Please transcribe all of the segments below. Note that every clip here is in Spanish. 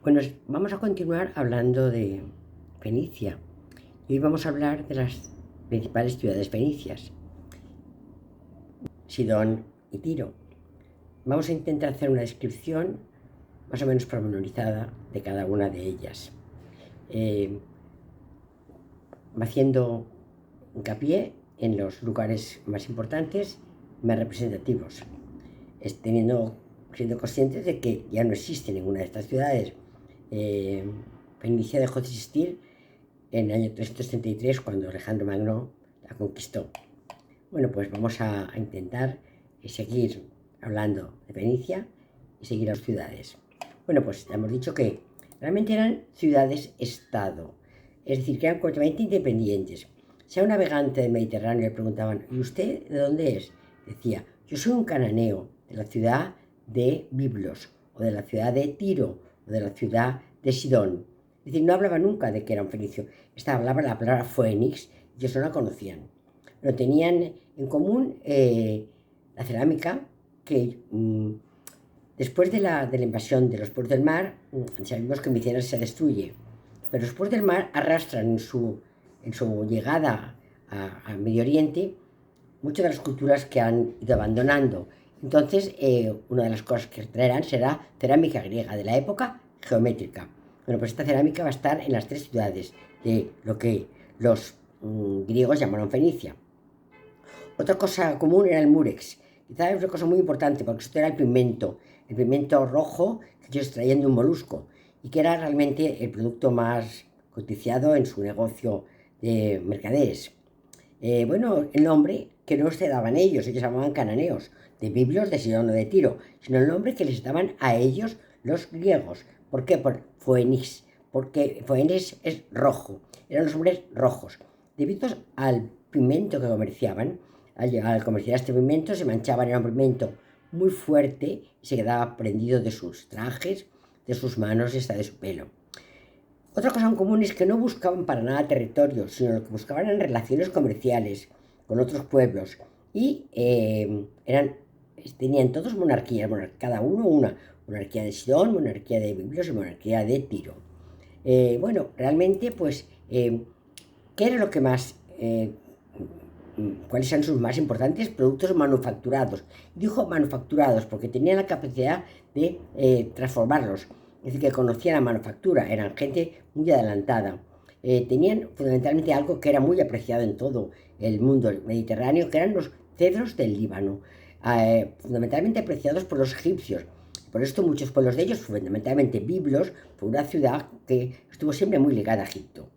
Bueno, vamos a continuar hablando de Fenicia. Y hoy vamos a hablar de las principales ciudades fenicias, Sidón y Tiro. Vamos a intentar hacer una descripción más o menos pormenorizada de cada una de ellas, haciendo hincapié en los lugares más importantes, más representativos, siendo conscientes de que ya no existe ninguna de estas ciudades. Fenicia dejó de existir en el año 333, cuando Alejandro Magno la conquistó. Bueno, pues vamos a intentar seguir hablando de Fenicia y seguir a las ciudades. Bueno, pues hemos dicho que realmente eran ciudades-estado, es decir, que eran completamente independientes. Si a un navegante del Mediterráneo le preguntaban: ¿y usted de dónde es?, decía: yo soy un cananeo de la ciudad de Biblos, o de la ciudad de Tiro, o de la ciudad de Sidón. Es decir, no hablaba nunca de que era un fenicio. Hablaba la palabra Phoenix, y ellos no la conocían. Pero tenían en común la cerámica, que después de la invasión de los pueblos del mar, sabemos que Micenas se destruye, pero los pueblos del mar arrastran en su llegada al Medio Oriente muchas de las culturas que han ido abandonando. Entonces, una de las cosas que traerán será cerámica griega de la época geométrica. Bueno, pues esta cerámica va a estar en las tres ciudades de lo que los griegos llamaron Fenicia. Otra cosa común era el murex. Quizás es una cosa muy importante, porque esto era el pigmento rojo que ellos extraían de un molusco, y que era realmente el producto más cotizado en su negocio de mercaderes. Bueno, el nombre que no se daban ellos llamaban cananeos, de Biblios, de Sidón o de Tiro, sino el nombre que les daban a ellos los griegos. ¿Por qué? Por Phoenix, porque Phoenix es rojo, eran los hombres rojos. Debido al pigmento que comerciaban, al comerciar este pigmento se manchaban, era un pigmento muy fuerte y se quedaba prendido de sus trajes, de sus manos y hasta de su pelo. Otra cosa en común es que no buscaban para nada territorio, sino lo que buscaban eran relaciones comerciales con otros pueblos. Y tenían todos monarquías, cada uno una: monarquía de Sidón, monarquía de Biblios y monarquía de Tiro. Bueno, realmente, pues, ¿qué era lo que más, cuáles eran sus más importantes productos manufacturados? Dijo manufacturados porque tenían la capacidad de transformarlos. Es decir, que conocían la manufactura, eran gente muy adelantada. Tenían fundamentalmente algo que era muy apreciado en todo el mundo mediterráneo, que eran los cedros del Líbano, fundamentalmente apreciados por los egipcios. Por esto muchos pueblos de ellos, fundamentalmente Biblos, fue una ciudad que estuvo siempre muy ligada a Egipto.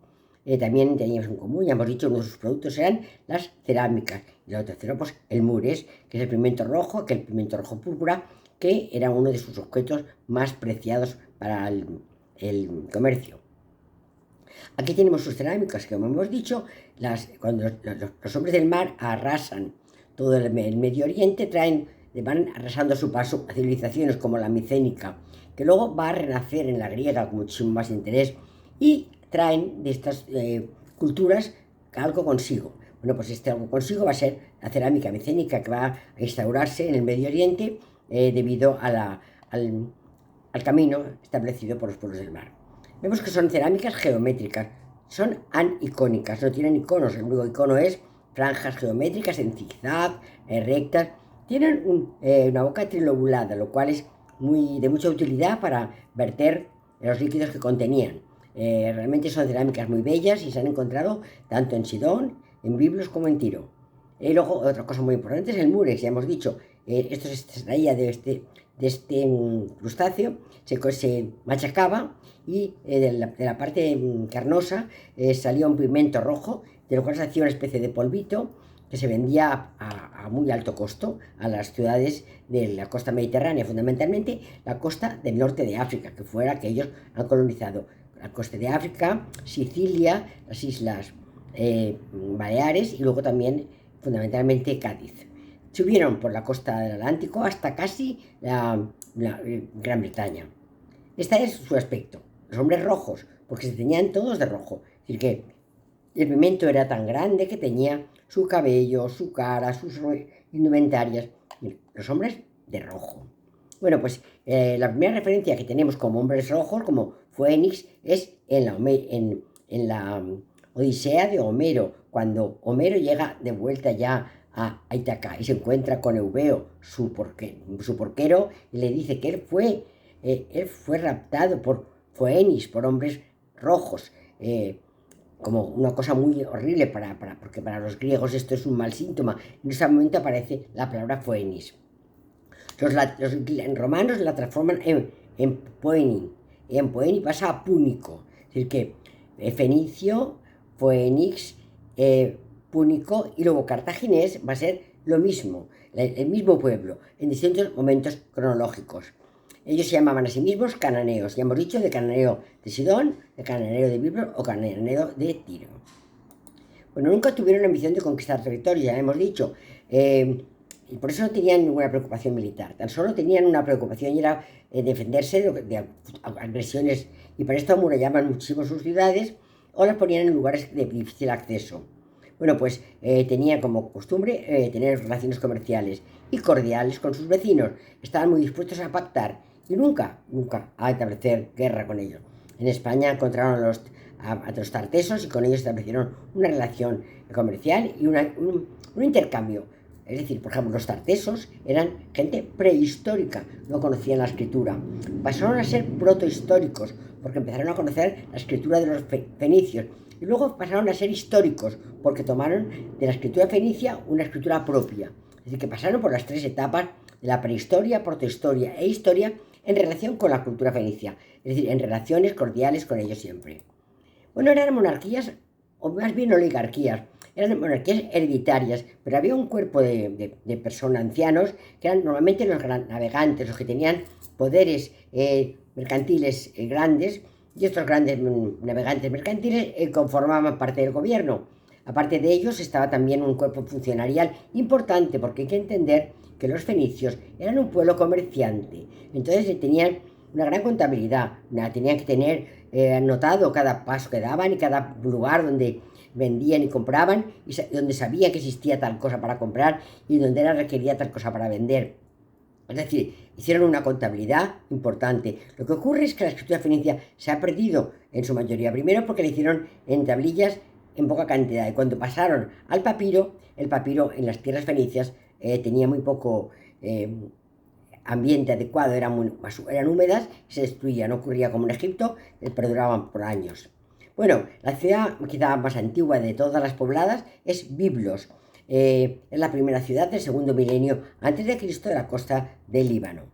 También teníamos en común, ya hemos dicho, uno de sus productos eran las cerámicas, y lo tercero, pues, el mures, que es el pigmento rojo, que el pigmento rojo púrpura, que era uno de sus objetos más preciados para el comercio. Aquí tenemos sus cerámicas, que, como hemos dicho, cuando los hombres del mar arrasan todo el Medio Oriente, van arrasando a su paso a civilizaciones como la micénica, que luego va a renacer en la griega con muchísimo más interés, y traen de estas culturas algo consigo. Bueno, pues este algo consigo va a ser la cerámica micénica, que va a instaurarse en el Medio Oriente debido al camino establecido por los pueblos del mar. Vemos que son cerámicas geométricas, son anicónicas, no tienen iconos. El único icono es franjas geométricas en zigzag, rectas. Tienen una boca trilobulada, lo cual es de mucha utilidad para verter los líquidos que contenían. Realmente son cerámicas muy bellas y se han encontrado tanto en Sidón, en Biblos, como en Tiro. Luego, otra cosa muy importante es el murex, ya hemos dicho. Esto se extraía de este crustáceo, se machacaba, y de la parte carnosa salía un pigmento rojo, de lo cual se hacía una especie de polvito que se vendía a muy alto costo a las ciudades de la costa mediterránea, fundamentalmente la costa del norte de África, que fue la que ellos han colonizado. La costa de África, Sicilia, las islas Baleares, y luego también fundamentalmente Cádiz. Subieron por la costa del Atlántico hasta casi la Gran Bretaña. Este es su aspecto: los hombres rojos, porque se teñían todos de rojo. Es decir, que el pigmento era tan grande que tenía su cabello, su cara, sus indumentarias, los hombres de rojo. Bueno, pues la primera referencia que tenemos como hombres rojos, como Fénix, es en la Odisea de Homero, cuando Homero llega de vuelta ya a Ítaca y se encuentra con Eubeo, su porquero, y le dice que él fue raptado por Fénix, por hombres rojos. Como una cosa muy horrible porque para los griegos esto es un mal síntoma. En ese momento aparece la palabra Phoenix. Los romanos la transforman en Poeni, y en Poeni pasa a púnico, es decir que fenicio, Phoenix, púnico, y luego cartaginés va a ser lo mismo, el mismo pueblo, en distintos momentos cronológicos. Ellos se llamaban a sí mismos cananeos. Ya hemos dicho de cananeo de Sidón, de cananeo de Biblos o cananeo de Tiro. Bueno, nunca tuvieron la ambición de conquistar territorio, ya hemos dicho. Y por eso no tenían ninguna preocupación militar. Tan solo tenían una preocupación y era defenderse de agresiones. Y para esto amurallaban muchísimo sus ciudades o las ponían en lugares de difícil acceso. Bueno, pues tenía como costumbre tener relaciones comerciales y cordiales con sus vecinos. Estaban muy dispuestos a pactar y nunca a establecer guerra con ellos. En España encontraron a los tartesos y con ellos establecieron una relación comercial y un intercambio. Es decir, por ejemplo, los tartesos eran gente prehistórica, no conocían la escritura. Pasaron a ser protohistóricos, porque empezaron a conocer la escritura de los fenicios. Y luego pasaron a ser históricos, porque tomaron de la escritura fenicia una escritura propia. Es decir, que pasaron por las tres etapas de la prehistoria, protohistoria e historia en relación con la cultura fenicia. Es decir, en relaciones cordiales con ellos siempre. Bueno, eran monarquías, o más bien oligarquías, eran monarquías hereditarias, pero había un cuerpo de personas, ancianos, que eran normalmente los navegantes, los que tenían poderes mercantiles grandes, y estos grandes navegantes mercantiles conformaban parte del gobierno. Aparte de ellos estaba también un cuerpo funcionarial importante, porque hay que entender que los fenicios eran un pueblo comerciante, entonces tenían una gran contabilidad, tenían que tener anotado cada paso que daban y cada lugar donde vendían y compraban, y donde sabía que existía tal cosa para comprar y donde era requerida tal cosa para vender. Es decir, hicieron una contabilidad importante. Lo que ocurre es que la escritura fenicia se ha perdido en su mayoría. Primero porque la hicieron en tablillas en poca cantidad. Y cuando pasaron al papiro, el papiro en las tierras fenicias tenía muy poco ambiente adecuado, eran húmedas, se destruían. No ocurría como en Egipto, perduraban por años. Bueno, la ciudad quizá más antigua de todas las pobladas es Biblos. Es la primera ciudad del segundo milenio antes de Cristo de la costa del Líbano.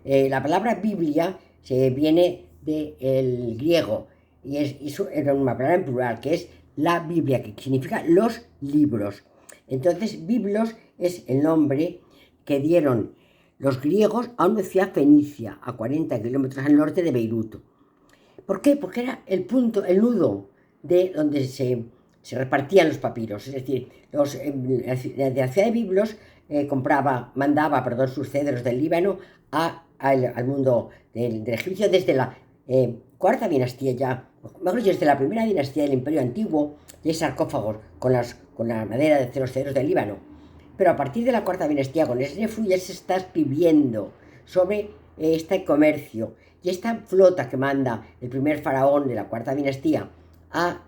La palabra Biblia se viene del griego y es una palabra en plural que es la Biblia, que significa los libros. Entonces, Biblos es el nombre que dieron los griegos a una ciudad fenicia a 40 kilómetros al norte de Beirut. ¿Por qué? Porque era el punto, el nudo de donde se repartían los papiros. Es decir, de la ciudad de Biblos mandaba sus cedros del Líbano al mundo del egipcio desde la cuarta dinastía ya, mejor dicho, desde la primera dinastía del Imperio Antiguo, y hay sarcófagos con la madera de los cedros del Líbano. Pero a partir de la cuarta dinastía, con ese refugio, ya se está escribiendo sobre este comercio. Y esta flota que manda el primer faraón de la cuarta dinastía a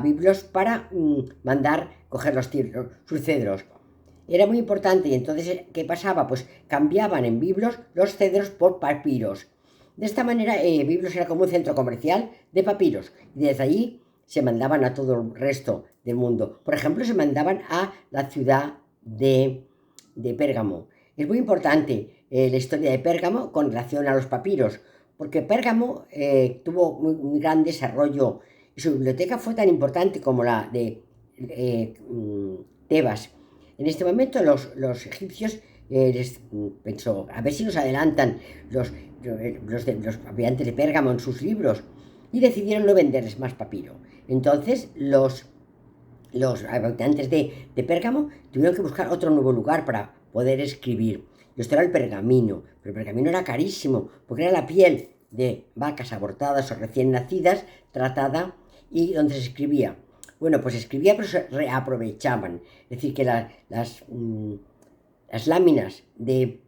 Biblos para mandar coger sus cedros. Era muy importante. Y entonces, ¿qué pasaba? Pues cambiaban en Biblos los cedros por papiros. De esta manera, Biblos era como un centro comercial de papiros. Y desde allí se mandaban a todo el resto del mundo. Por ejemplo, se mandaban a la ciudad de Pérgamo. Es muy importante la historia de Pérgamo con relación a los papiros, porque Pérgamo tuvo un gran desarrollo y su biblioteca fue tan importante como la de Tebas. En este momento los egipcios les pensó, a ver si nos adelantan los habitantes de Pérgamo en sus libros, y decidieron no venderles más papiro. Entonces los habitantes de Pérgamo tuvieron que buscar otro nuevo lugar para poder escribir. Y esto era el pergamino, pero el pergamino era carísimo, porque era la piel de vacas abortadas o recién nacidas, tratada, y donde se escribía. Bueno, pues escribía, pero se reaprovechaban. Es decir, que las láminas de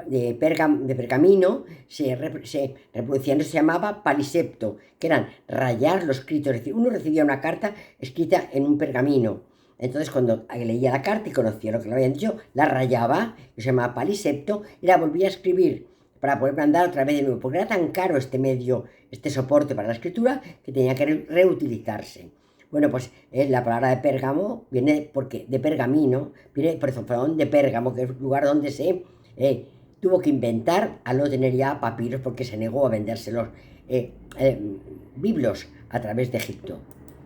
de pergamino se reproducían, eso se llamaba palisepto, que eran rayar los escritos, es decir, uno recibía una carta escrita en un pergamino. Entonces, cuando leía la carta y conocía lo que le habían dicho, la rayaba, que se llamaba palisepto, y la volvía a escribir para poder mandar otra vez de nuevo, porque era tan caro este medio, este soporte para la escritura, que tenía que reutilizarse. Bueno, pues la palabra de Pérgamo viene porque de pergamino, viene por eso, perdón, de Pérgamo, que es el lugar donde se tuvo que inventar al no tener ya papiros, porque se negó a vendérselos biblos a través de Egipto.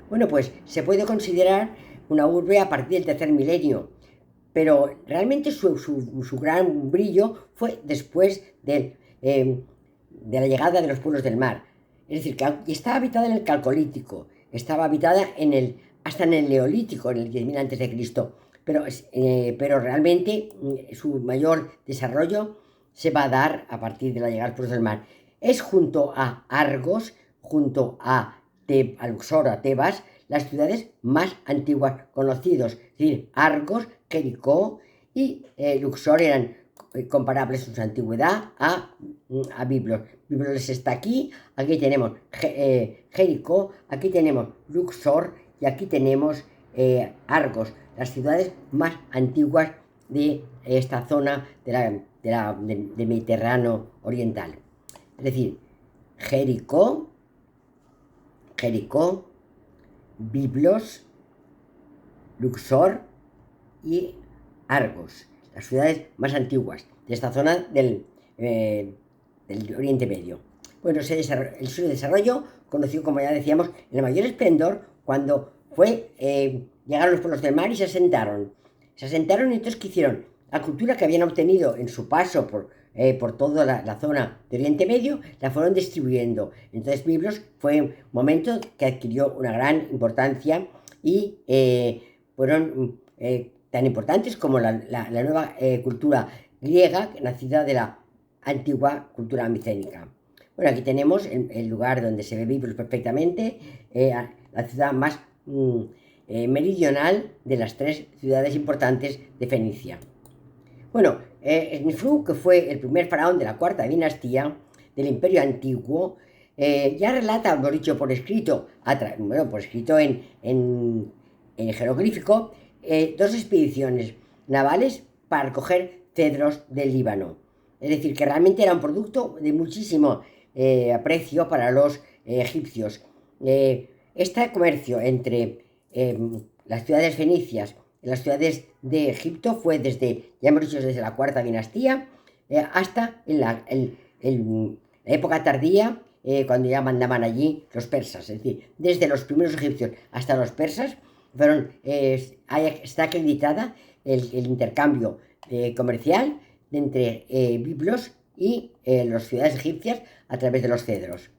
Bueno, pues se puede considerar una urbe a partir del tercer milenio, pero realmente su gran brillo fue después de la llegada de los pueblos del mar. Es decir, que estaba habitada en el Calcolítico, estaba habitada hasta en el Neolítico, en el 10.000 a.C., pero realmente su mayor desarrollo se va a dar a partir de la llegada de los pueblos del mar. Es junto a Argos, junto a Luxor, a Tebas, las ciudades más antiguas conocidas. Es decir, Argos, Jericó y Luxor eran comparables en su antigüedad a Biblos. Biblos está aquí tenemos Jericó, aquí tenemos Luxor y aquí tenemos Argos, las ciudades más antiguas de esta zona del Mediterráneo oriental. Es decir, Jericó, Biblos, Luxor y Argos, las ciudades más antiguas de esta zona del Oriente Medio. Bueno, el suyo desarrollo conoció, como ya decíamos, el mayor esplendor cuando llegaron los pueblos del mar y se asentaron. Se asentaron y entonces, ¿qué hicieron? La cultura que habían obtenido en su paso por toda la zona de Oriente Medio, la fueron distribuyendo. Entonces, Biblos fue un momento que adquirió una gran importancia y fueron tan importantes como la nueva cultura griega, nacida de la antigua cultura micénica. Bueno, aquí tenemos el lugar donde se ve Biblos perfectamente, la ciudad más meridional de las tres ciudades importantes de Fenicia. Bueno, Snefru, que fue el primer faraón de la cuarta dinastía del Imperio Antiguo, ya relata, lo dicho por escrito, por escrito en jeroglífico, dos expediciones navales para recoger cedros del Líbano. Es decir, que realmente era un producto de muchísimo aprecio para los egipcios. Este comercio entre las ciudades fenicias y las ciudades de Egipto fue ya hemos dicho, desde la cuarta dinastía hasta en la época tardía, cuando ya mandaban allí los persas. Es decir, desde los primeros egipcios hasta los persas está acreditada el intercambio comercial entre Biblos y las ciudades egipcias a través de los cedros.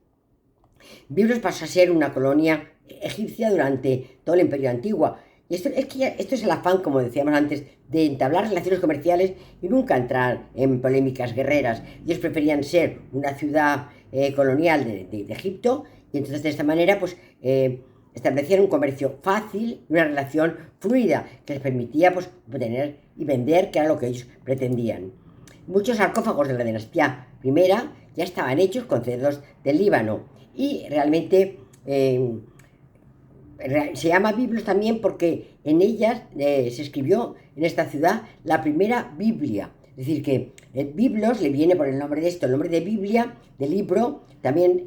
Biblos pasó a ser una colonia egipcia durante todo el Imperio Antiguo. Y esto es el afán, como decíamos antes, de entablar relaciones comerciales y nunca entrar en polémicas guerreras. Ellos preferían ser una ciudad colonial de Egipto, y entonces de esta manera establecieron un comercio fácil y una relación fluida que les permitía obtener y vender, que era lo que ellos pretendían. Muchos sarcófagos de la dinastía primera ya estaban hechos con cedros del Líbano, y realmente se llama Biblos también porque en ellas se escribió en esta ciudad la primera Biblia. Es decir, que Biblos le viene por el nombre de esto, el nombre de Biblia, de libro. También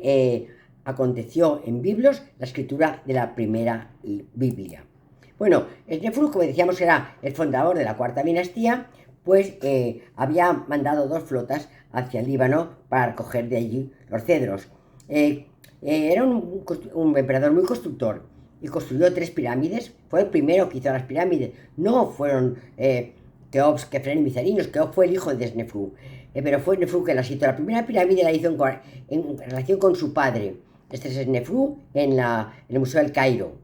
aconteció en Biblos la escritura de la primera Biblia. Bueno, Snefru, como decíamos, era el fundador de la cuarta dinastía, pues había mandado 2 flotas hacia el Líbano para recoger de allí los cedros. Era un emperador muy constructor y construyó 3 pirámides. Fue el primero que hizo las pirámides. No fueron Keops, Kefren y Mizarinos. Keops fue el hijo de Snefru, pero fue Snefru que las hizo. La primera pirámide la hizo en relación con su padre. Este es Snefru en el Museo del Cairo.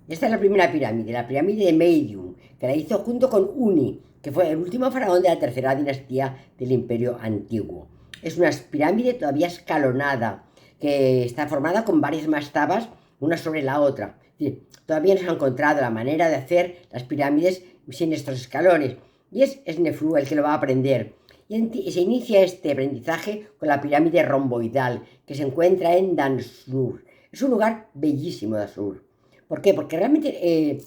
Esta es la primera pirámide, la pirámide de Meidium, que la hizo junto con Uni, que fue el último faraón de la tercera dinastía del Imperio Antiguo. Es una pirámide todavía escalonada, que está formada con varias mastabas, una sobre la otra. Es decir, todavía no se ha encontrado la manera de hacer las pirámides sin estos escalones, y es Snefru el que lo va a aprender. Y se inicia este aprendizaje con la pirámide romboidal que se encuentra en Dansur. Es un lugar bellísimo, Dansur. ¿Por qué? Porque realmente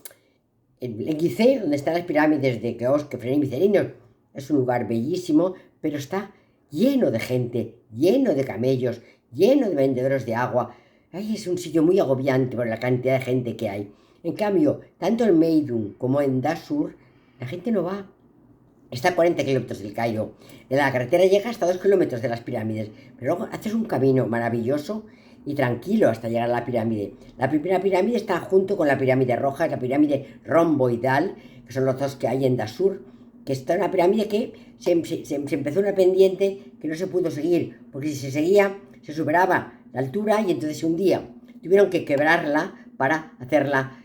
en Gizeh, donde están las pirámides de Keops, Kefren y Mycerinos, es un lugar bellísimo, pero está lleno de gente, lleno de camellos, lleno de vendedores de agua. Ay, es un sitio muy agobiante por la cantidad de gente que hay. En cambio, tanto en Meidum como en Dassur, la gente no va. Está a 40 kilómetros del Cairo. La carretera llega hasta 2 kilómetros de las pirámides, pero luego haces un camino maravilloso y tranquilo hasta llegar a la pirámide. La primera pirámide está junto con la pirámide roja, la pirámide romboidal, que son los dos que hay en Dassur, que está una pirámide que se empezó una pendiente que no se pudo seguir, porque si se seguía se superaba la altura y entonces se hundía. Tuvieron que quebrarla para hacerla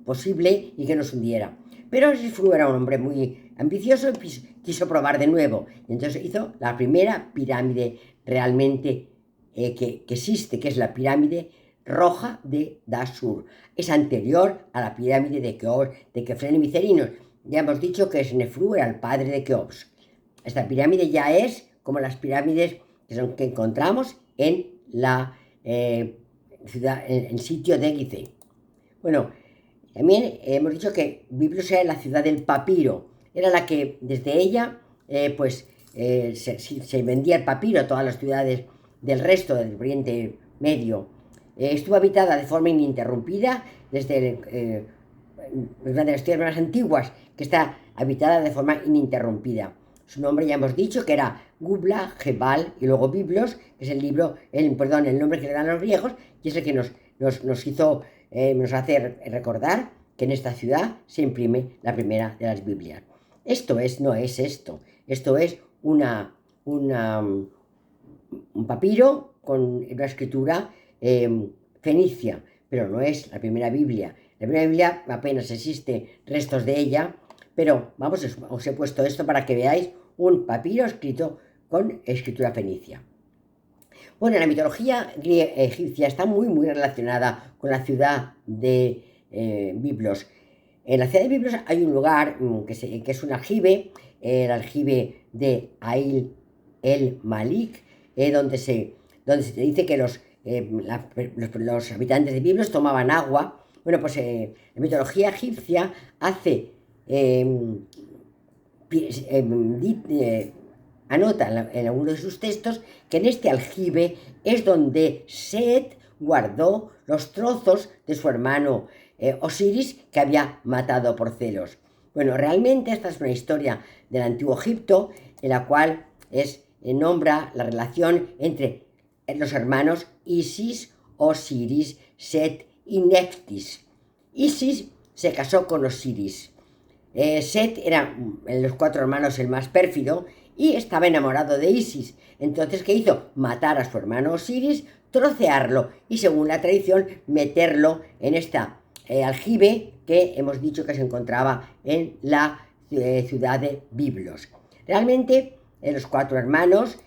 posible y que no se hundiera. Pero Sifru era un hombre muy ambicioso y quiso probar de nuevo. Y entonces hizo la primera pirámide realmente que existe, que es la pirámide roja de Dassur. Es anterior a la pirámide de Keops, de Kefren y Mycerinos. Ya hemos dicho que Snefru era el padre de Keops. Esta pirámide ya es como las pirámides que encontramos en la ciudad, en el sitio de Gizeh. Bueno, también hemos dicho que Biblos era la ciudad del papiro. Era la que desde ella se vendía el papiro a todas las ciudades del resto del Oriente Medio. Estuvo habitada de forma ininterrumpida desde una de las ciudades más antiguas, que está habitada de forma ininterrumpida. Su nombre ya hemos dicho que era Gubla, Jebal y luego Biblos, que es el nombre que le dan los griegos, y es el que nos hace recordar que en esta ciudad se imprime la primera de las Biblias. No es esto. Esto es un papiro con una escritura fenicia, pero no es la primera Biblia. La primera Biblia apenas existe restos de ella, pero vamos, os he puesto esto para que veáis un papiro escrito con escritura fenicia. Bueno, la mitología egipcia está muy relacionada con la ciudad de Biblos. En la ciudad de Biblos hay un lugar que es un aljibe, el aljibe de Ail el Malik, donde se dice que los habitantes de Biblos tomaban agua. Bueno, pues la mitología egipcia anota en alguno de sus textos que en este aljibe es donde Set guardó los trozos de su hermano Osiris que había matado por celos. Bueno, realmente esta es una historia del antiguo Egipto en la cual nombra la relación entre los hermanos Isis, Osiris, Set y Neftis. Isis se casó con Osiris. Set era de los 4 hermanos el más pérfido y estaba enamorado de Isis. Entonces, ¿qué hizo? Matar a su hermano Osiris, trocearlo y, según la tradición, meterlo en esta aljibe que hemos dicho que se encontraba en la ciudad de Biblos. Realmente, los 4 hermanos,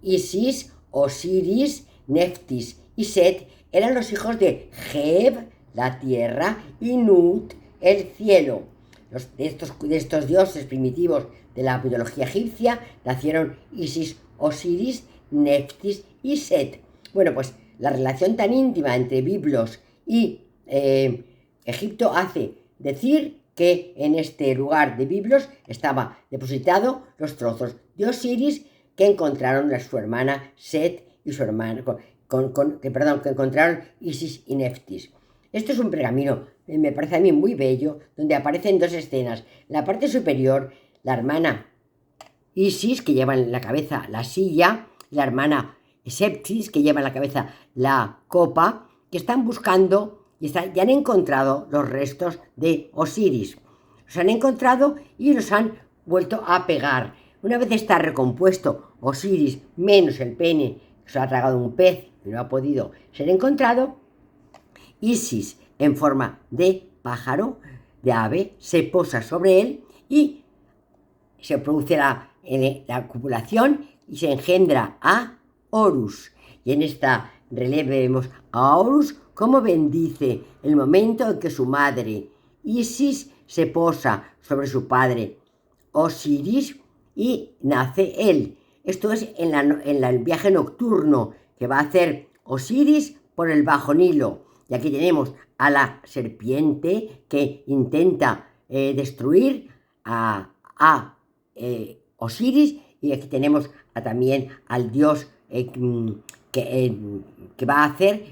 Isis, Osiris, Neftis y Set, eran los hijos de Geb, la tierra, y Nut, el cielo. De estos dioses primitivos de la mitología egipcia nacieron Isis, Osiris, Neftis y Set. Bueno, pues la relación tan íntima entre Biblos y Egipto hace decir que en este lugar de Biblos estaba depositado los trozos de Osiris que encontraron su hermana Set y su hermana, que encontraron Isis y Neftis. Esto es un pergamino, me parece a mí muy bello, donde aparecen 2 escenas. En la parte superior, la hermana Isis, que lleva en la cabeza la silla, y la hermana Septis, que lleva en la cabeza la copa, que están buscando y han encontrado los restos de Osiris. Los han encontrado y los han vuelto a pegar. Una vez está recompuesto Osiris menos el pene, que se lo ha tragado un pez y no ha podido ser encontrado, Isis, en forma de pájaro, de ave, se posa sobre él y se produce la copulación y se engendra a Horus. Y en esta relieve vemos a Horus como bendice el momento en que su madre Isis se posa sobre su padre Osiris y nace él. Esto es en el viaje nocturno que va a hacer Osiris por el Bajo Nilo. Y aquí tenemos a la serpiente que intenta destruir a Osiris, y aquí tenemos también al dios que va a hacer,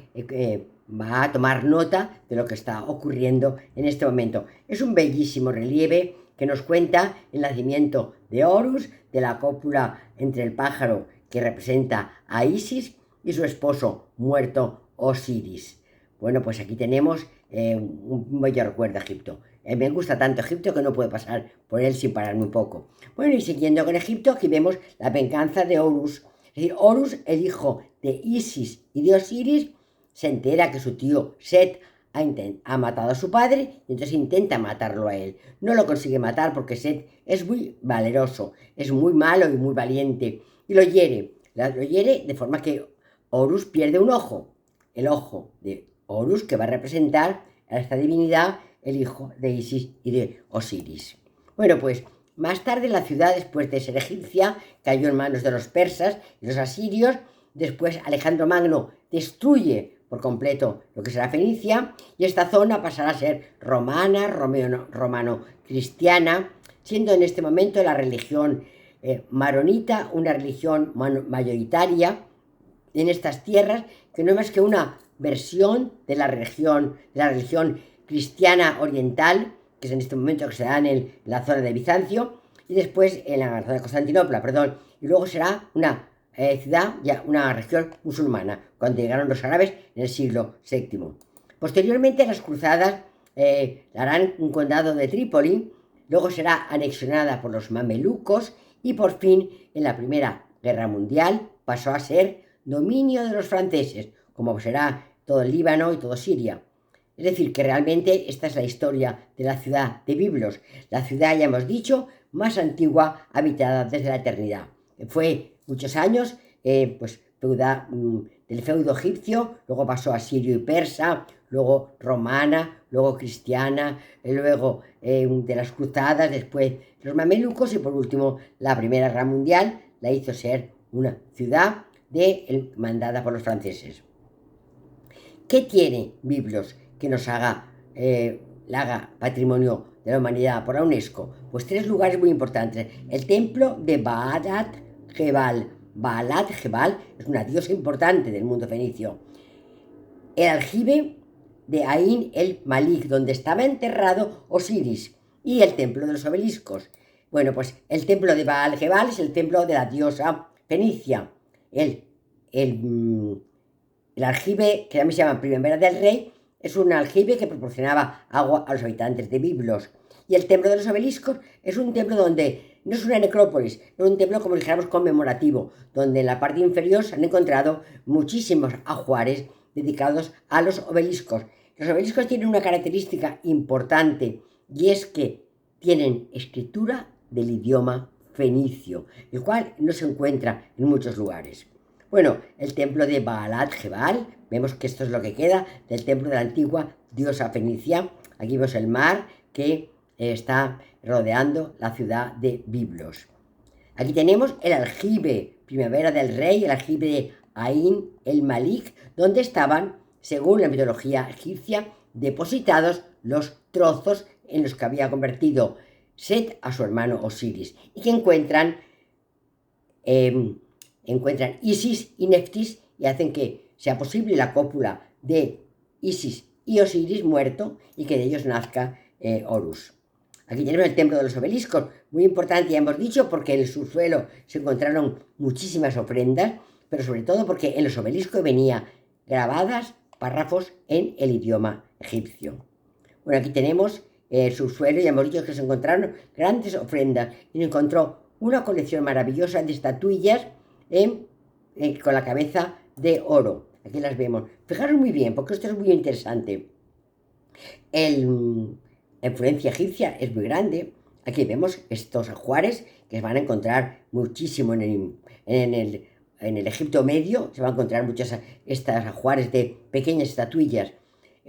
va a tomar nota de lo que está ocurriendo en este momento. Es un bellísimo relieve que nos cuenta el nacimiento de Horus, de la cópula entre el pájaro que representa a Isis y su esposo muerto Osiris. Bueno, pues aquí tenemos un bello recuerdo de Egipto. Me gusta tanto Egipto que no puedo pasar por él sin pararme un poco. Bueno, y siguiendo con Egipto, aquí vemos la venganza de Horus. Es decir, Horus, el hijo de Isis y de Osiris, se entera que su tío Set ha matado a su padre y entonces intenta matarlo a él. No lo consigue matar porque Set es muy valeroso, es muy malo y muy valiente, y lo hiere. Lo hiere de forma que Horus pierde un ojo, el ojo de Horus, que va a representar a esta divinidad, el hijo de Isis y de Osiris. Bueno, pues más tarde la ciudad, después de ser egipcia, cayó en manos de los persas y los asirios. Después Alejandro Magno destruye por completo lo que será Fenicia, y esta zona pasará a ser romana, romano-cristiana, siendo en este momento la religión maronita una religión mayoritaria en estas tierras, que no es más que una versión de la religión cristiana oriental, que es en este momento que se da en la zona de Bizancio, y después en la zona de Constantinopla, y luego será una ciudad, ya una región musulmana, cuando llegaron los árabes en el siglo VII. Posteriormente las cruzadas la harán un condado de Trípoli, luego será anexionada por los mamelucos y por fin en la Primera Guerra Mundial pasó a ser dominio de los franceses, como será todo el Líbano y todo Siria. Es decir, que realmente esta es la historia de la ciudad de Biblos, la ciudad, ya hemos dicho, más antigua habitada desde la eternidad. Fue muchos años pues del feudo egipcio, luego pasó a sirio y persa, luego romana, luego cristiana, luego de las cruzadas, después los mamelucos, y por último la Primera Guerra Mundial la hizo ser una ciudad mandada por los franceses. ¿Qué tiene Biblos que nos haga patrimonio de la humanidad por la UNESCO? Pues 3 lugares muy importantes. El templo de Baalat Jebal. Baalat Jebal es una diosa importante del mundo fenicio. El aljibe de Ain el Malik, donde estaba enterrado Osiris, y el templo de los obeliscos. Bueno, pues el templo de Baal Jebal es el templo de la diosa fenicia. El aljibe, que también se llama Primavera del Rey, es un aljibe que proporcionaba agua a los habitantes de Biblos. Y el templo de los obeliscos es un templo donde no es una necrópolis, es un templo, como dijéramos, conmemorativo, donde en la parte inferior se han encontrado muchísimos ajuares dedicados a los obeliscos. Los obeliscos tienen una característica importante, y es que tienen escritura del idioma fenicio, el cual no se encuentra en muchos lugares. Bueno, el templo de Baalat Jebal, vemos que esto es lo que queda del templo de la antigua diosa fenicia. Aquí vemos el mar que está rodeando la ciudad de Biblos. Aquí tenemos el aljibe Primavera del Rey, el aljibe de Ain el Malik, donde estaban, según la mitología egipcia, depositados los trozos en los que había convertido Set a su hermano Osiris, y que encuentran Isis y Neftis, y hacen que sea posible la cópula de Isis y Osiris muerto, y que de ellos nazca Horus. Aquí tenemos el templo de los obeliscos, muy importante, ya hemos dicho, porque en el subsuelo se encontraron muchísimas ofrendas, pero sobre todo porque en los obeliscos venía grabadas párrafos en el idioma egipcio. Bueno, aquí tenemos el subsuelo, ya hemos dicho que se encontraron grandes ofrendas, y se encontró una colección maravillosa de estatuillas con la cabeza de oro. Aquí las vemos. Fijaros muy bien, porque esto es muy interesante. La influencia egipcia es muy grande. Aquí vemos estos ajuares que se van a encontrar muchísimo en el Egipto medio. Se van a encontrar muchas estas ajuares de pequeñas estatuillas.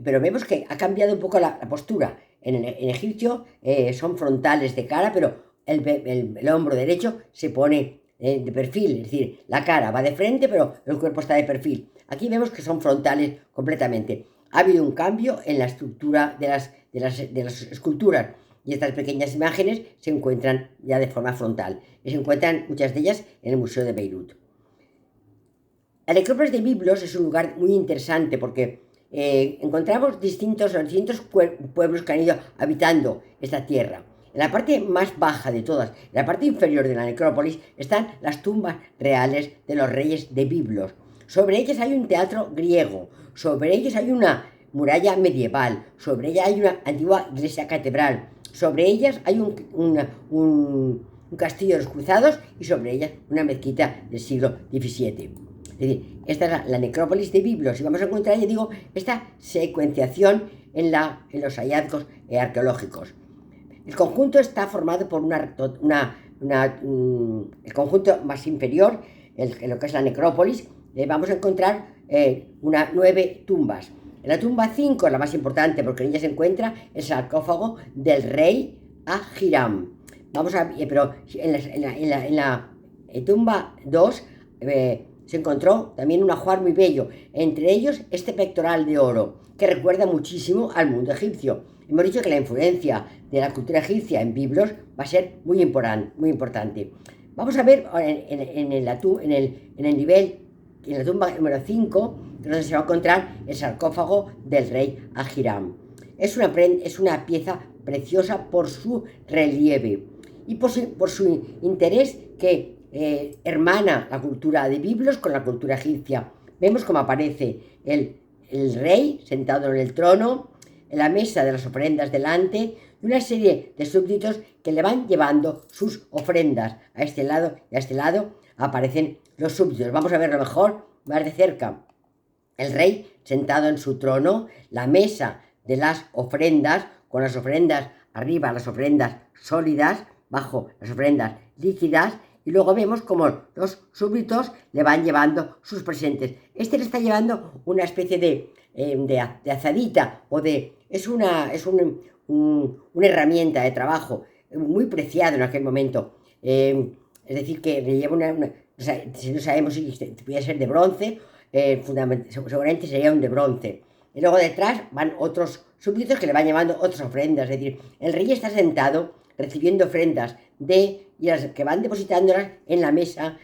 Pero vemos que ha cambiado un poco la postura. En Egipcio son frontales de cara, pero el hombro derecho se pone de perfil, es decir, la cara va de frente, pero el cuerpo está de perfil. Aquí vemos que son frontales completamente. Ha habido un cambio en la estructura de las esculturas y estas pequeñas imágenes se encuentran ya de forma frontal y se encuentran muchas de ellas en el Museo de Beirut. La necrópolis de Biblos es un lugar muy interesante porque encontramos distintos pueblos que han ido habitando esta tierra. En la parte más baja de todas, en la parte inferior de la necrópolis, están las tumbas reales de los reyes de Biblos. Sobre ellas hay un teatro griego, sobre ellos hay una muralla medieval, sobre ella hay una antigua iglesia catedral, sobre ellas hay un castillo de los cruzados y sobre ellas una mezquita del siglo XVII. Es decir, esta es la necrópolis de Biblos y vamos a encontrar, ya digo, esta secuenciación en los hallazgos arqueológicos. El conjunto está formado por el conjunto más inferior, lo que es la necrópolis, vamos a encontrar 9 tumbas. En la tumba 5 es la más importante porque en ella se encuentra el sarcófago del rey Hiram. Pero en la tumba 2 se encontró también un ajuar muy bello, entre ellos este pectoral de oro, que recuerda muchísimo al mundo egipcio. Hemos dicho que la influencia de la cultura egipcia en Biblos va a ser muy importante. Vamos a ver en la tumba número 5, donde se va a encontrar el sarcófago del rey Hiram. Es una pieza preciosa por su relieve y por su interés que hermana la cultura de Biblos con la cultura egipcia. Vemos cómo aparece el rey sentado en el trono, en la mesa de las ofrendas delante, y una serie de súbditos que le van llevando sus ofrendas. A este lado y a este lado aparecen los súbditos. Vamos a verlo mejor, más de cerca. El rey sentado en su trono, la mesa de las ofrendas, con las ofrendas arriba, las ofrendas sólidas, bajo las ofrendas líquidas, y luego vemos como los súbditos le van llevando sus presentes. Este le está llevando una especie de azadita, es una herramienta de trabajo muy preciada en aquel momento. Es decir, que le lleva si no sabemos si puede ser de bronce, seguramente sería un de bronce. Y luego detrás van otros súbditos que le van llevando otras ofrendas. Es decir, el rey está sentado recibiendo ofrendas y las que van depositándolas en la mesa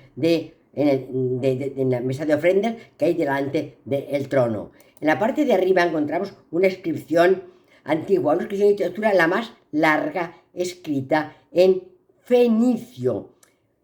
en la mesa de ofrendas que hay delante del trono. En la parte de arriba encontramos una inscripción antigua, una inscripción de literatura la más larga escrita en fenicio.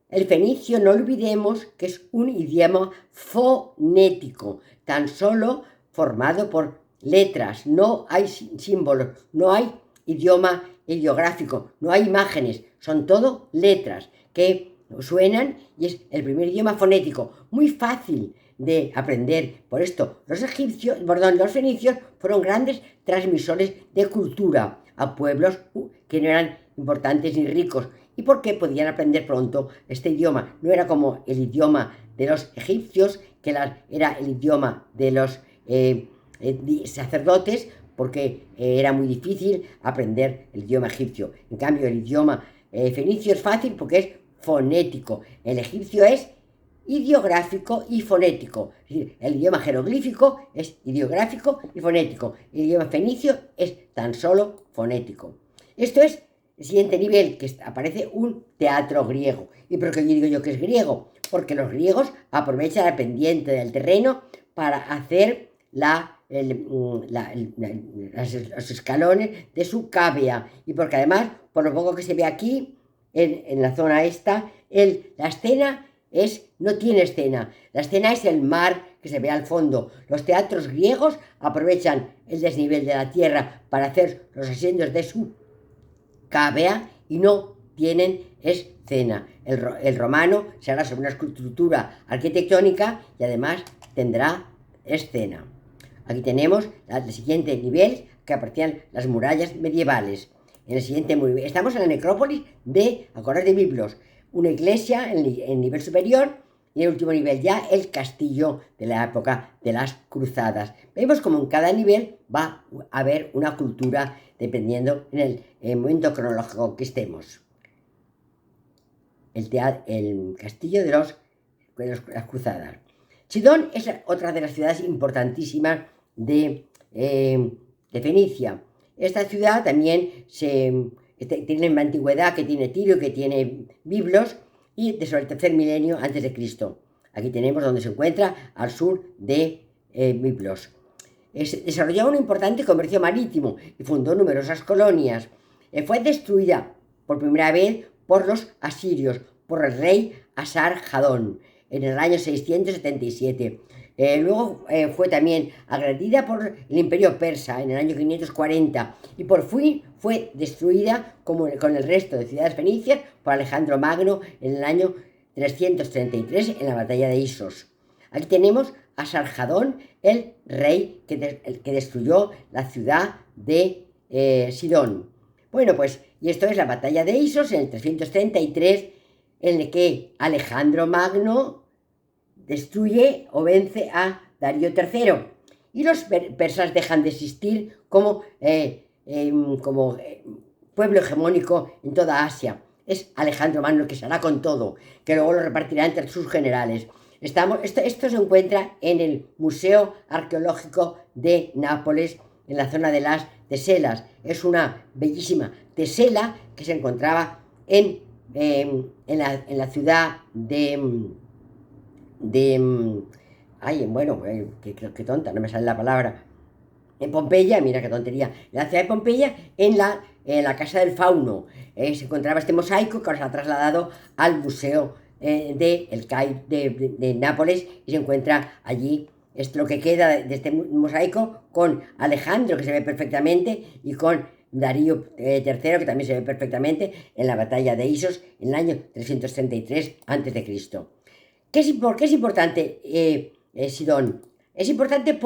El fenicio, no olvidemos que es un idioma fonético, tan solo formado por letras, no hay símbolos, no hay idioma ideográfico, no hay imágenes, son todo letras que suenan y es el primer idioma fonético, muy fácil de aprender. Por esto, los fenicios fueron grandes transmisores de cultura a pueblos que no eran importantes ni ricos y porque podían aprender pronto este idioma. No era como el idioma de los egipcios, que era el idioma de los sacerdotes, porque era muy difícil aprender el idioma egipcio. En cambio, el idioma fenicio es fácil porque es fonético. El egipcio es ideográfico y fonético. Es decir, el idioma jeroglífico es ideográfico y fonético. El idioma fenicio es tan solo fonético. Esto es el siguiente nivel, que aparece un teatro griego. ¿Y por qué digo yo que es griego? Porque los griegos aprovechan la pendiente del terreno para hacer los escalones de su cavea, y porque además, por lo poco que se ve aquí, en la zona esta, la escena no tiene escena, la escena es el mar que se ve al fondo. Los teatros griegos aprovechan el desnivel de la tierra para hacer los asientos de su cavea y no tienen escena. El romano se hará sobre una estructura arquitectónica y además tendrá escena. Aquí tenemos el siguiente nivel, que aparecían las murallas medievales. En el siguiente nivel estamos en la necrópolis de Biblos, una iglesia en nivel superior, y en el último nivel ya el castillo de la época de las cruzadas. Vemos como en cada nivel va a haber una cultura dependiendo en el momento cronológico que estemos. el castillo de las cruzadas. Sidón es otra de las ciudades importantísimas de Fenicia. Esta ciudad también tiene una antigüedad, que tiene Tiro, que tiene Biblos, y de sobre el tercer milenio antes de Cristo. Aquí tenemos donde se encuentra al sur de Biblos. Desarrolló un importante comercio marítimo y fundó numerosas colonias. Fue destruida por primera vez por los asirios, por el rey Asar-Jadón, en el año 677. Luego fue también agredida por el imperio persa en el año 540 y por fin fue destruida con el resto de ciudades fenicias por Alejandro Magno en el año 333 en la batalla de Isos. Aquí tenemos a Sarjadón, el rey que destruyó la ciudad de Sidón. Bueno, pues, y esto es la batalla de Isos en el 333, en el que Alejandro Magno destruye o vence a Darío III. Y los persas dejan de existir como pueblo hegemónico en toda Asia. Es Alejandro Magno el que se hará con todo, que luego lo repartirá entre sus generales. Esto se encuentra en el Museo Arqueológico de Nápoles, en la zona de las Teselas. Es una bellísima tesela que se encontraba en la ciudad qué tonta, no me sale la palabra. En Pompeya, mira qué tontería. En la ciudad de Pompeya, en la casa del fauno, se encontraba este mosaico que ahora se ha trasladado al Museo de Nápoles y se encuentra allí. Es lo que queda de este mosaico, con Alejandro, que se ve perfectamente, y con Darío III, que también se ve perfectamente en la batalla de Isos en el año 333 a.C. ¿Por qué es importante Sidón? Es importante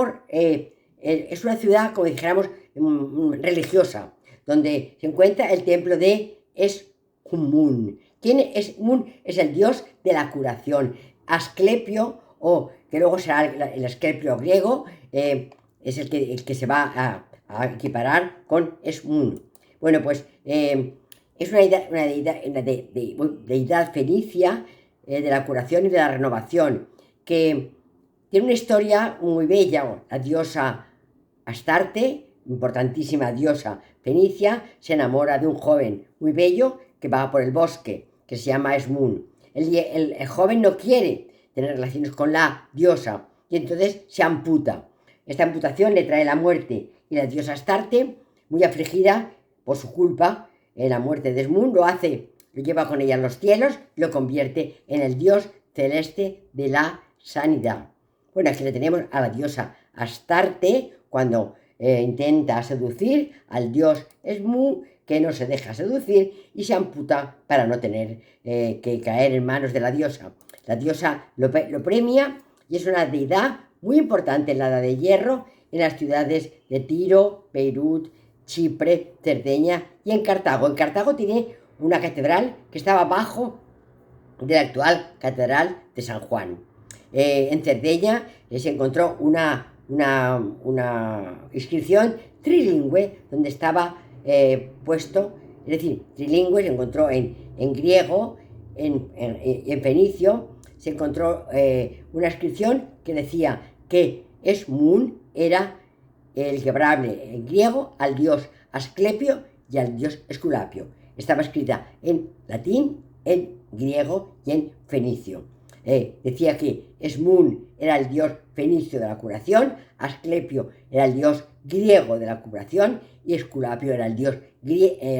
es una ciudad, como dijéramos, religiosa, donde se encuentra el templo de Esmun. Esmun es el dios de la curación. Asclepio, o que luego será el Asclepio griego, es el que se va a equiparar con Esmun. Bueno, pues es una deidad fenicia de la curación y de la renovación, que tiene una historia muy bella. La diosa Astarte, importantísima diosa fenicia, se enamora de un joven muy bello que va por el bosque, que se llama Esmun. El joven no quiere tener relaciones con la diosa y entonces se amputa. Esta amputación le trae la muerte y la diosa Astarte, muy afligida por su culpa, en la muerte de Esmun, lo lleva con ella a los cielos y lo convierte en el dios celeste de la sanidad. Bueno, aquí le tenemos a la diosa Astarte cuando intenta seducir al dios Esmun, que no se deja seducir y se amputa para no tener que caer en manos de la diosa. La diosa lo premia y es una deidad muy importante en la Edad de Hierro, en las ciudades de Tiro, Beirut, Chipre, Cerdeña y en Cartago. En Cartago tiene una catedral que estaba abajo de la actual catedral de San Juan. En Cerdeña se encontró una inscripción trilingüe donde estaba puesto, es decir, trilingüe, se encontró en griego, en fenicio, se encontró una inscripción que decía que Esmun era el quebrable en griego al dios Asclepio y al dios Esculapio. Estaba escrita en latín, en griego y en fenicio. Decía que Esmun era el dios fenicio de la curación, Asclepio era el dios griego de la curación y Esculapio era el dios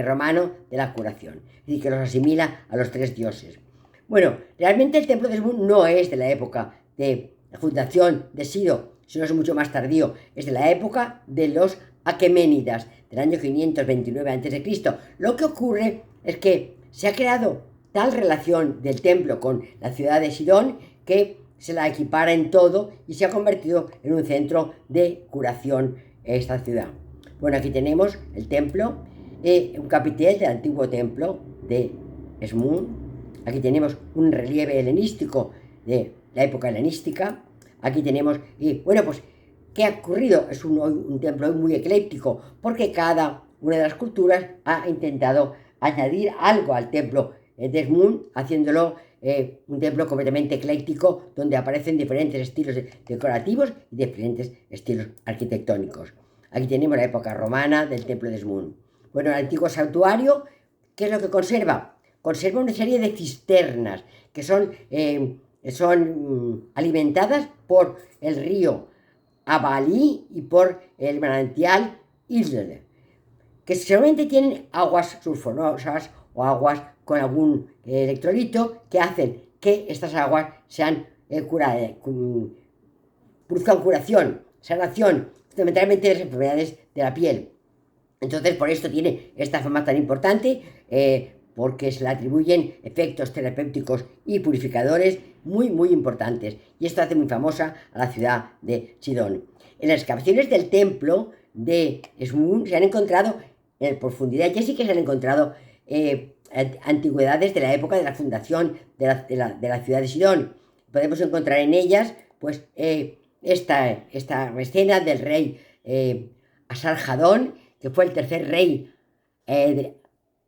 romano de la curación. Es decir, que los asimila a los tres dioses. Bueno, realmente el templo de Esmun no es de la época de la fundación de Sido, sino es mucho más tardío. Es de la época de los Aqueménidas, del año 529 a.C. Lo que ocurre es que se ha creado tal relación del templo con la ciudad de Sidón que se la equipara en todo y se ha convertido en un centro de curación esta ciudad. Bueno, aquí tenemos el templo, un capitel del antiguo templo de Esmun. Aquí tenemos un relieve helenístico de la época helenística. Aquí tenemos, ¿qué ha ocurrido? Es un templo muy ecléctico, porque cada una de las culturas ha intentado añadir algo al templo de Esmun, haciéndolo un templo completamente ecléctico, donde aparecen diferentes estilos decorativos y diferentes estilos arquitectónicos. Aquí tenemos la época romana del templo de Esmun. Bueno, el antiguo santuario, ¿qué es lo que conserva? Conserva una serie de cisternas que son alimentadas por el río Abalí y por el manantial Isle, que seguramente tienen aguas sulfunosas o aguas con algún electrolito que hacen que estas aguas sean produzcan curación, sanación, fundamentalmente de las enfermedades de la piel. Entonces, por esto tiene esta fama tan importante, porque se le atribuyen efectos terapéuticos y purificadores muy, muy importantes. Y esto hace muy famosa a la ciudad de Sidón. En las excavaciones del templo de Esmun se han encontrado, en profundidad, ya sí que se han encontrado antigüedades de la época de la fundación de la ciudad de Sidón. Podemos encontrar en ellas, pues, esta escena del rey Asarjadón, que fue el tercer rey de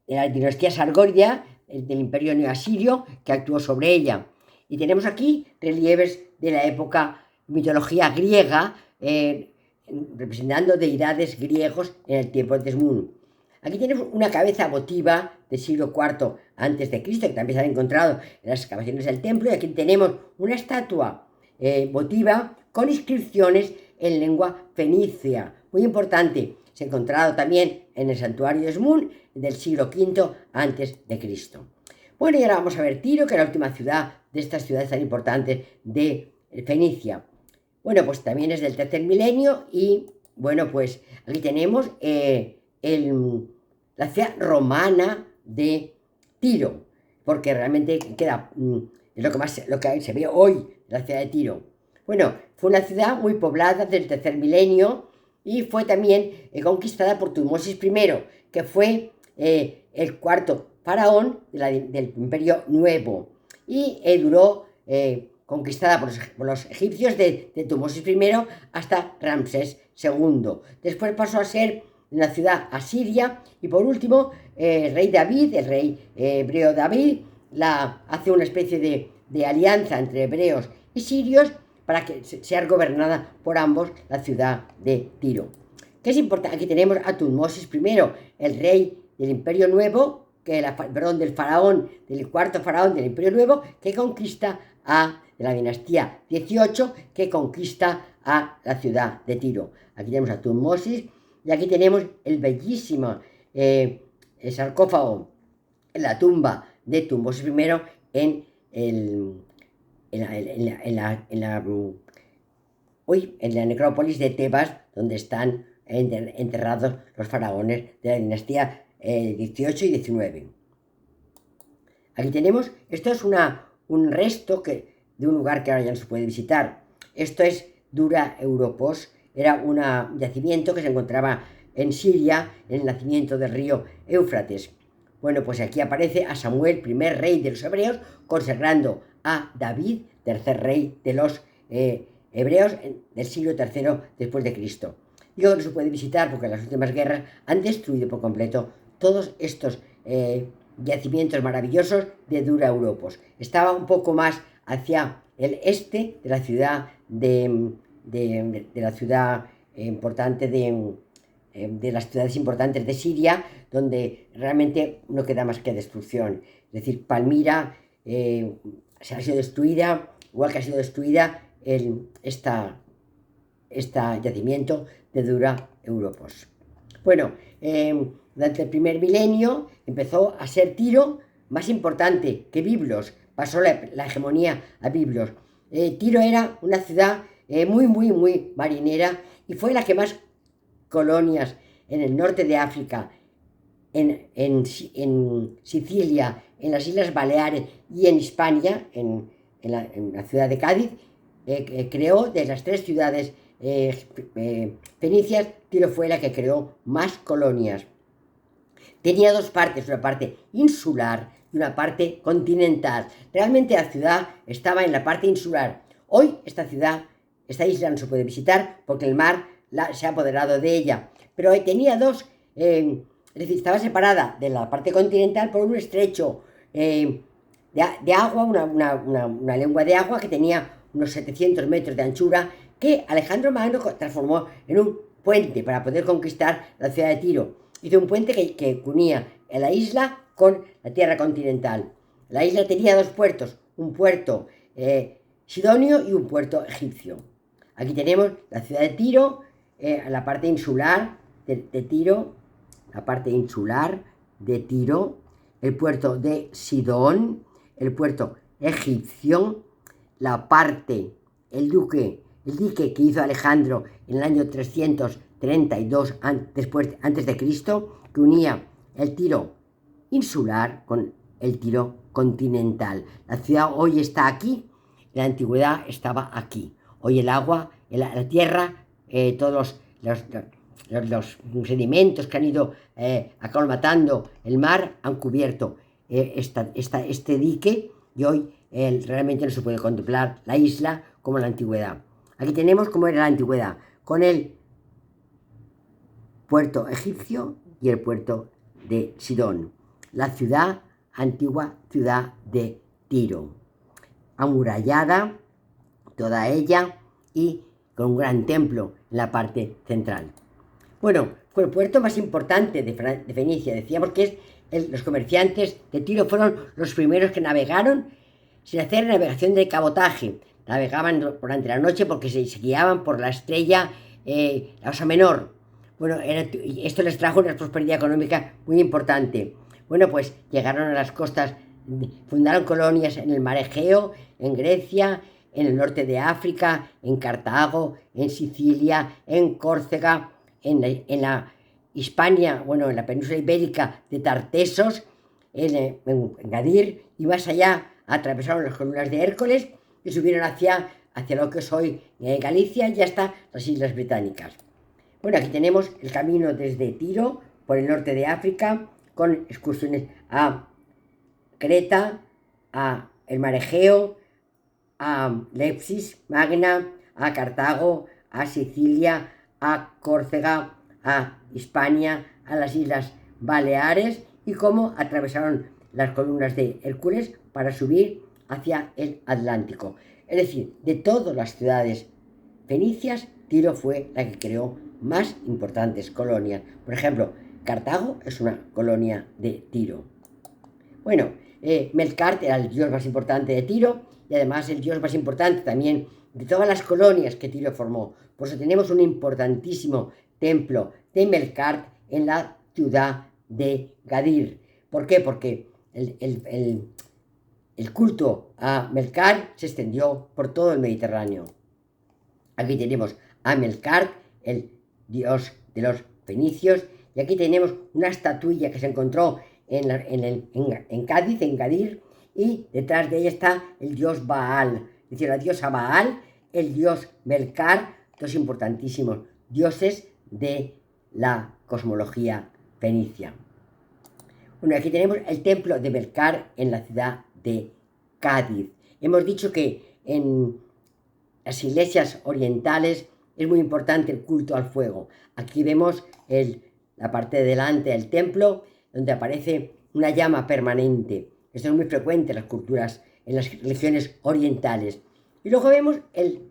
la dinastía Sargoria, del imperio neoasirio, que actuó sobre ella. Y tenemos aquí relieves de la época mitología griega, representando deidades griegos en el tiempo de Esmun. Aquí tenemos una cabeza votiva del siglo IV a.C., que también se ha encontrado en las excavaciones del templo, y aquí tenemos una estatua votiva con inscripciones en lengua fenicia, muy importante. Se ha encontrado también en el santuario de Esmun del siglo V a.C. Bueno, y ahora vamos a ver Tiro, que es la última ciudad de estas ciudades tan importantes de Fenicia. Bueno, pues también es del tercer milenio y, bueno, pues aquí tenemos la ciudad romana de Tiro, porque realmente queda, es lo que se ve hoy, la ciudad de Tiro. Bueno, fue una ciudad muy poblada del tercer milenio y fue también conquistada por Tutmosis I, que fue el cuarto faraón del Imperio Nuevo, y duró conquistada por los egipcios de Tutmosis I hasta Ramsés II. Después pasó a ser una ciudad asiria y por último el rey David, el rey hebreo David, hace una especie de alianza entre hebreos y sirios para que sea gobernada por ambos la ciudad de Tiro. ¿Qué es importante? Aquí tenemos a Tutmosis I, el rey del Imperio Nuevo, del cuarto faraón del Imperio Nuevo, que conquista de la dinastía 18, que conquista a la ciudad de Tiro. Aquí tenemos a Tutmosis y aquí tenemos el bellísimo el sarcófago, la tumba de Tutmosis I en la necrópolis de Tebas, donde están enterrados los faraones de la dinastía 18 y 19. Aquí tenemos, esto es un resto de un lugar que ahora ya no se puede visitar. Esto es Dura Europos, era un yacimiento que se encontraba en Siria, en el nacimiento del río Éufrates. Bueno, pues aquí aparece a Samuel, primer rey de los hebreos, consagrando a David, tercer rey de los hebreos del siglo III después de Cristo. Digo que no se puede visitar porque las últimas guerras han destruido por completo todos estos yacimientos maravillosos de Dura Europos. Estaba un poco más hacia el este de la ciudad importante de las ciudades importantes de Siria, donde realmente no queda más que destrucción. Es decir, Palmira se ha sido destruida, igual que ha sido destruida este yacimiento de Dura Europos. Bueno, durante el primer milenio empezó a ser Tiro más importante que Biblos, pasó la hegemonía a Biblos. Tiro era una ciudad muy, muy, muy marinera y fue la que más colonias en el norte de África, en Sicilia, en las Islas Baleares y en Hispania, en la ciudad de Cádiz, creó. De las tres ciudades fenicias, Tiro fue la que creó más colonias. Tenía dos partes, una parte insular y una parte continental. Realmente la ciudad estaba en la parte insular. Hoy esta isla no se puede visitar porque el mar se ha apoderado de ella. Pero tenía dos, es decir, estaba separada de la parte continental por un estrecho de agua, una lengua de agua que tenía unos 700 metros de anchura, que Alejandro Magno transformó en un puente para poder conquistar la ciudad de Tiro. Hizo un puente que unía la isla con la tierra continental. La isla tenía dos puertos, un puerto sidonio y un puerto egipcio. Aquí tenemos la ciudad de Tiro, la parte insular de Tiro, la parte insular de Tiro, el puerto de Sidón, el puerto egipcio, la parte, el dique que hizo Alejandro en el año 332 antes de Cristo, que unía el Tiro insular con el Tiro continental. La ciudad hoy está aquí, en la antigüedad estaba aquí. Hoy el agua, la tierra, todos los sedimentos que han ido acolmatando el mar han cubierto este dique, y hoy realmente no se puede contemplar la isla como en la antigüedad. Aquí tenemos cómo era la antigüedad, con el puerto egipcio y el puerto de Sidón. La ciudad, antigua ciudad de Tiro, amurallada toda ella y con un gran templo en la parte central. Bueno, fue el puerto más importante de Fenicia. Decíamos que los comerciantes de Tiro fueron los primeros que navegaron sin hacer navegación de cabotaje. Navegaban durante la noche porque se guiaban por la estrella, la Osa Menor. Bueno, esto les trajo una prosperidad económica muy importante. Bueno, pues llegaron a las costas, fundaron colonias en el mar Egeo, en Grecia, en el norte de África, en Cartago, en Sicilia, en Córcega, en la Hispania, bueno, en la península ibérica de Tartesos, en Gadir, y más allá atravesaron las columnas de Hércules y subieron hacia lo que es hoy Galicia y hasta las Islas Británicas. Bueno, aquí tenemos el camino desde Tiro, por el norte de África, con excursiones a Creta, a el mar Egeo, a Lepsis, Magna, a Cartago, a Sicilia, a Córcega, a Hispania, a las Islas Baleares, y cómo atravesaron las columnas de Hércules para subir hacia el Atlántico. Es decir, de todas las ciudades fenicias, Tiro fue la que creó más importantes colonias. Por ejemplo, Cartago es una colonia de Tiro. Bueno, Melkart era el dios más importante de Tiro y además el dios más importante también de todas las colonias que Tiro formó. Por eso tenemos un importantísimo templo de Melkart en la ciudad de Gadir. ¿Por qué? Porque el culto a Melkart se extendió por todo el Mediterráneo. Aquí tenemos a Melkart, el dios de los fenicios, y aquí tenemos una estatuilla que se encontró en Cádiz, en Gadir, y detrás de ella está el dios Baal, es decir, la diosa Baal, el dios Melkart, dos importantísimos dioses de la cosmología fenicia. Bueno, aquí tenemos el templo de Melkart en la ciudad de Cádiz. Hemos dicho que en las iglesias orientales es muy importante el culto al fuego. Aquí vemos la parte de delante del templo, donde aparece una llama permanente. Esto es muy frecuente en las culturas, en las religiones orientales. Y luego vemos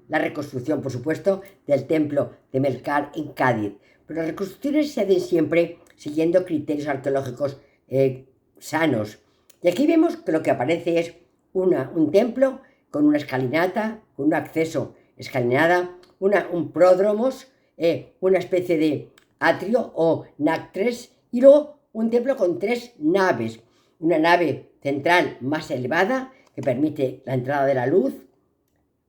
la reconstrucción, por supuesto, del templo de Melkart en Cádiz. Pero las reconstrucciones se hacen siempre siguiendo criterios arqueológicos sanos. Y aquí vemos que lo que aparece es un templo con una escalinata, con un acceso escalinada, un pródromos, una especie de atrio o nactres, y luego un templo con tres naves. Una nave central más elevada que permite la entrada de la luz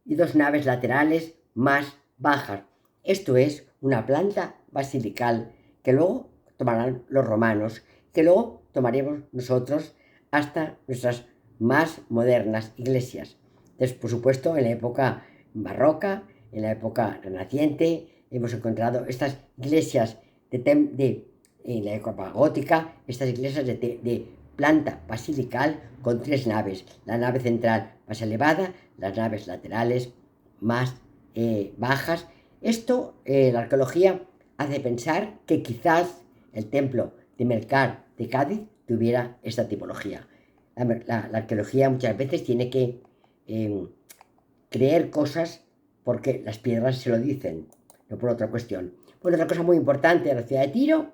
y dos naves laterales más bajas. Esto es una planta basilical que luego tomarán los romanos, que luego tomaremos nosotros hasta nuestras más modernas iglesias. Entonces, por supuesto, en la época barroca, en la época renaciente, hemos encontrado estas iglesias en la época gótica, estas iglesias de planta basilical con tres naves. La nave central más elevada, las naves laterales más bajas. Esto, la arqueología hace pensar que quizás el templo de Melkart de Cádiz tuviera esta tipología. La arqueología muchas veces tiene que eh, creer cosas porque las piedras se lo dicen, no por otra cuestión. Bueno, otra cosa muy importante de la ciudad de Tiro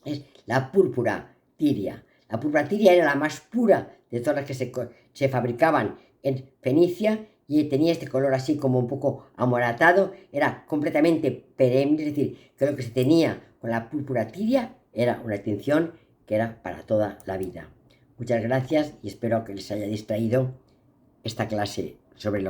es la púrpura tiria. La púrpura tiria era la más pura de todas las que se fabricaban en Fenicia y tenía este color así como un poco amoratado, era completamente perenne, es decir, que lo que se tenía con la púrpura tiria era una tinción que era para toda la vida. Muchas gracias y espero que les haya distraído esta clase sobre los